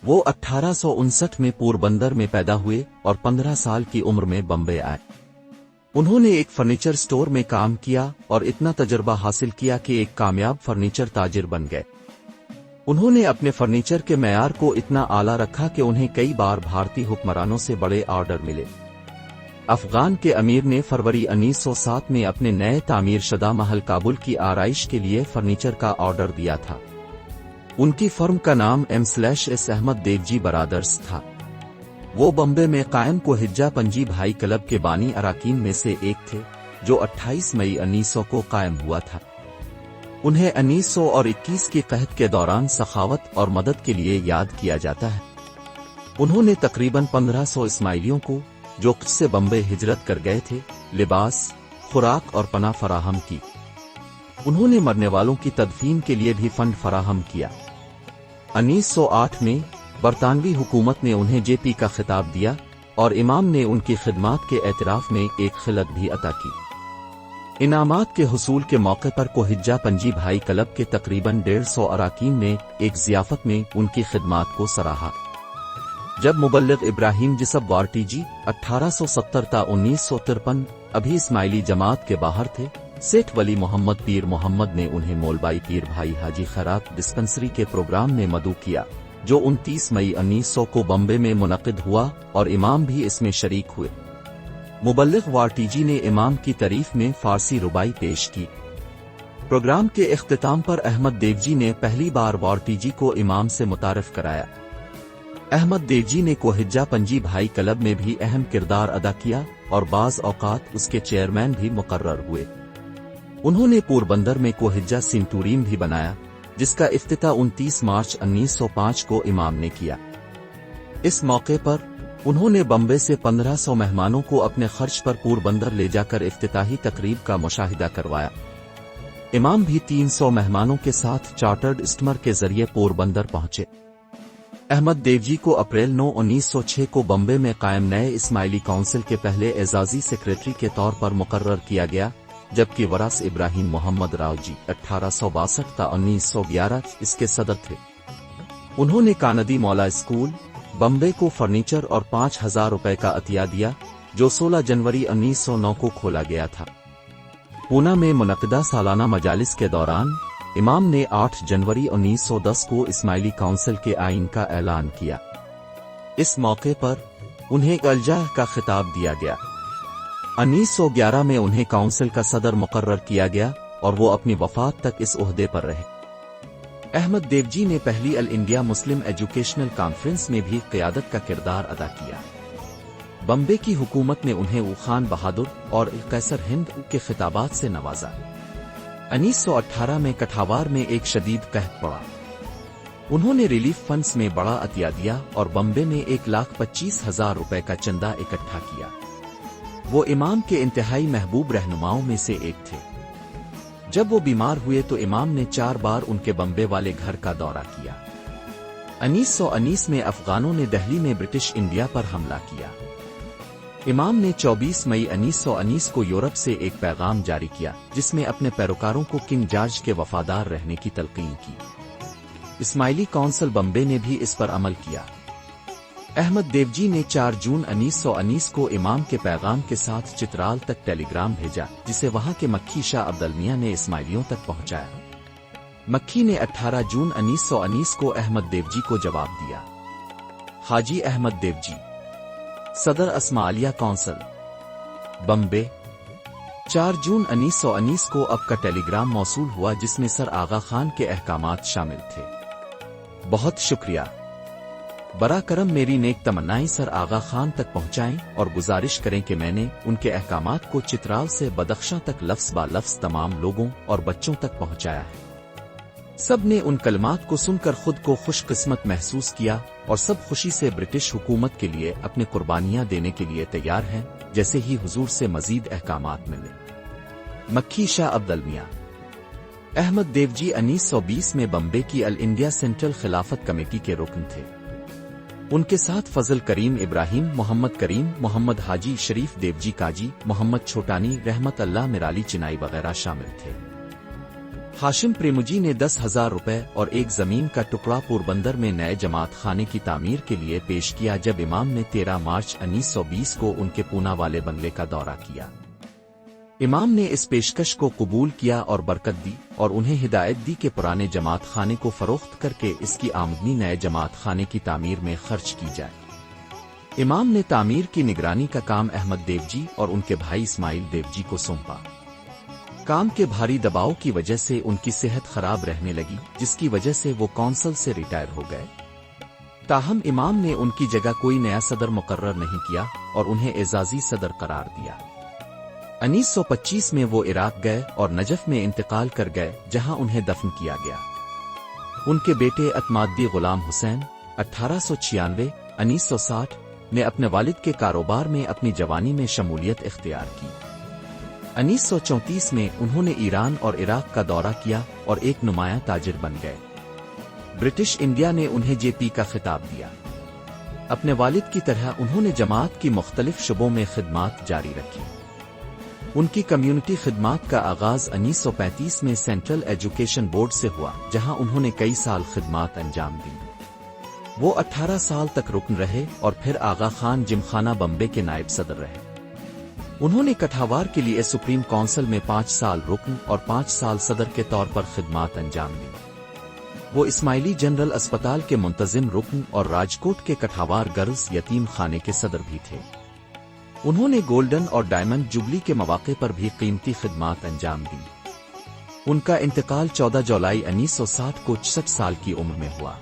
وہ 1859 में पोरबंदर में पैदा हुए और 15 साल की उम्र में बम्बे आए। उन्होंने एक फर्नीचर स्टोर में काम किया और इतना तजर्बा हासिल किया कि एक कामयाब फर्नीचर ताजिर बन गए। उन्होंने अपने फर्नीचर के मेयार को इतना आला रखा कि उन्हें कई बार भारतीय हुक्मरानों से बड़े ऑर्डर मिले। अफगान के अमीर ने फरवरी 1907 में अपने नए तामीर शुदा महल काबुल की आराइश के लिए फर्नीचर का ऑर्डर दिया था। उनकी फर्म का नाम M/S अहमद देवजी बरादर्स था। वो बम्बे में कायम कोहिज्जा पंजी भाई क्लब के बानी अराकीन में से एक थे, जो 28 मई 1900 को कायम हुआ था। उन्हें 1921 की कहत के दौरान सखावत और मदद के लिए याद किया जाता है। उन्होंने तकरीबन 1500 इस्माइलियों को, जो क़ुद्स से बम्बे हिजरत कर गए थे, लिबास, खुराक और पनाह फराहम की। उन्होंने मरने वालों की तदफीन के लिए भी फंड फराहम किया। 1908 में बरतानवी हुकूमत ने उन्हें JP का खिताब दिया और इमाम ने उनकी खिदमात के एतराफ़ में एक खिलत भी अता की। इनामात के हुसूल के मौके पर कोहिज्जा पंजी भाई क्लब के तकरीबन 150 अराकीन ने एक ज़ियाफ़त में उनकी खिदमात को सराहा। जब मुबल्लिग इब्राहिम जिसब वारटीजी 1870 ता 1953 अभी इस्माइली जमात के बाहर थे, सेठ वली मोहम्मद पीर मोहम्मद ने उन्हें मौलबाई पीर भाई हाजी खैरात डिस्पेंसरी के प्रोग्राम में मदऊ किया, जो 29 मई 1900 को बम्बे में मुनक़िद हुआ और इमाम भी इसमें शरीक हुए। मुबल्लिग वारटीजी ने इमाम की तारीफ में फारसी रुबाई पेश की। प्रोग्राम के इख्तिताम पर अहमद देवजी ने पहली बार वारटीजी को इमाम से मुतारिफ कराया। अहमद देवजी ने कोहिज्जा पंजी भाई क्लब में भी अहम किरदार अदा किया और बाज़ औक़ात उसके चेयरमैन भी मुकर्रर हुए। उन्होंने पोरबंदर में कोहिज्जा सेंटूरियम भी बनाया, जिसका इफ्तिताह 29 मार्च 1905 को इमाम ने किया। इस मौके पर उन्होंने बम्बे से 1500 मेहमानों को अपने खर्च पर पोरबंदर ले जाकर इफ्तिताही तकरीब का मुशाहिदा करवाया। इमाम भी 300 मेहमानों के साथ चार्टर्ड स्टीमर के जरिए पोरबंदर पहुंचे। अहमद देवजी को अप्रैल 9, 1906 को बम्बे में कायम नए इस्माइली काउंसिल के पहले एजाजी सेक्रेटरी के तौर पर मुकर्रर किया गया, जबकि वरास इब्राहिम मोहम्मद राव जी 1862 ता 1911 इसके सदर थे। उन्होंने कानदी मौला स्कूल, बम्बे को फर्नीचर और 5000 रुपए का अतिया दिया, जो 16 जनवरी 1909 को खोला गया था। पूना में मुनक़िदा सालाना मजालिस के दौरान इमाम ने 8 जनवरी 1910 को इस्माइली काउंसिल के आइन का ऐलान किया। इस मौके पर उन्हें अलजाह का खिताब दिया गया। 1911 में उन्हें काउंसिल का सदर मुकर्रर किया गया और वो अपनी वफात तक इस ओहदे पर रहे। अहमद देवजी ने पहली all India Muslim educational conference में भी क़यादत का किरदार अदा किया। बम्बे की हुकूमत ने उन्हें खान बहादुर और कैसर हिंद के खिताबात से नवाजा। 1918 में कठावार में एक शदीद कहत पड़ा। उन्होंने रिलीफ फंड्स में बड़ा अतिया दिया और बम्बे में 1,25,000 रुपए का चंदा इकट्ठा किया। वो इमाम के इंतहाई महबूब रहनुमाओं में से एक थे। जब वो बीमार हुए तो इमाम ने 4 बार उनके बम्बे वाले घर का दौरा किया। 1919 में अफगानों ने दिल्ली में ब्रिटिश इंडिया पर हमला किया। इमाम ने 24 मई 1919 को यूरोप से एक पैगाम जारी किया, जिसमें अपने पैरोकारों को किंग जॉर्ज के वफादार रहने की तलकीन की। इस्माइली काउंसिल बम्बे ने भी इस पर अमल किया। अहमद देवजी ने 4 जून 1919 को इमाम के पैगाम के साथ चित्राल तक टेलीग्राम भेजा, जिसे वहां के मक्खी शाह अब्दुल मियां ने इस्माइलियों तक पहुंचाया। मक्खी ने 18 जून 1919 को अहमद देवजी को जवाब दिया। हाजी अहमद देवजी, सदर अस्माइलिया काउंसिल, बम्बे। 4 जून 1919 को अब का टेलीग्राम मौसूल हुआ, जिसमें सर आगा खान के अहकामात शामिल थे। बहुत शुक्रिया। बरा करम मेरी नेक तमन्नाएं सर आगा खान तक पहुंचाएं और गुजारिश करें कि मैंने उनके अहकामात को चित्राल से बदख्शां तक लफ्ज़ बा लफ्ज़ तमाम लोगों और बच्चों तक पहुंचाया है। सब ने उन कलमात को सुनकर खुद को खुशकिस्मत महसूस किया और सब खुशी से ब्रिटिश हुकूमत के लिए अपनी कुर्बानियां देने के लिए तैयार हैं, जैसे ही हुजूर से मजीद अहकामात मिले। मक्खी शाह अब्दुल मियां। अहमद देवजी 1920 में बम्बे की अल इंडिया सेंट्रल खिलाफत कमेटी के रुकन थे। उनके साथ फजल करीम इब्राहिम, मोहम्मद करीम, मोहम्मद हाजी शरीफ देवजी काजी, मोहम्मद छोटानी, रहमत अल्लाह मिराली चिनाई वगैरह शामिल थे। हाशिम प्रेमजी ने 10,000 रुपए और एक जमीन का टुकड़ा पोरबंदर में नए जमात खाने की तामीर के लिए पेश किया जब इमाम ने 13 मार्च 1920 को उनके पूना वाले बंगले का दौरा किया। इमाम ने इस पेशकश को कबूल किया और बरकत दी और उन्हें हिदायत दी कि पुराने जमात खाने को फरोख्त करके इसकी आमदनी नए जमात खाने की तामीर में खर्च की जाए। इमाम ने तामीर की निगरानी का काम अहमद देवजी और उनके भाई इस्माइल देवजी को सौंपा। काम के भारी दबाव की वजह से उनकी सेहत खराब रहने लगी, जिसकी वजह से वो कौंसल से रिटायर हो गए। ताहम इमाम ने उनकी जगह कोई नया सदर मुकर्रर नहीं किया और उन्हें एजाजी सदर करार दिया। 1925 में वो इराक गए और नजफ में इंतकाल कर गए, जहां उन्हें दफन किया गया। उनके बेटे अतमादी गुलाम हुसैन 1896 1960 ने अपने वालिद के कारोबार में अपनी जवानी में शमूलियत इख्तियार की। 1934 में उन्होंने ईरान और इराक का दौरा किया और एक नुमायां ताजिर बन गए। ब्रिटिश इंडिया ने उन्हें जेपी का खिताब दिया। अपने वालिद की तरह उन्होंने जमात की मुख्तलिफ शुबों में खिदमात जारी रखी। उनकी कम्युनिटी खिदमात का आगाज 1935 में सेंट्रल एजुकेशन बोर्ड से हुआ, जहां उन्होंने कई साल खिदमात अंजाम दी। वो 18 साल तक रुकन रहे और फिर आगा खान जिमखाना बम्बे के नायब सदर रहे। उन्होंने कठावार के लिए सुप्रीम काउंसिल में 5 साल रुकन और 5 साल सदर के तौर पर खिदमात अंजाम दी। वो इस्माइली जनरल अस्पताल के मुंतजिम रुकन और राजकोट के कठावार गर्ल्स यतीम खाने के सदर भी थे। उन्होंने गोल्डन और डायमंड जुबली के मौके पर भी कीमती खिदमात अंजाम दी। उनका इंतकाल 14 जुलाई 1960 को 66 साल की उम्र में हुआ।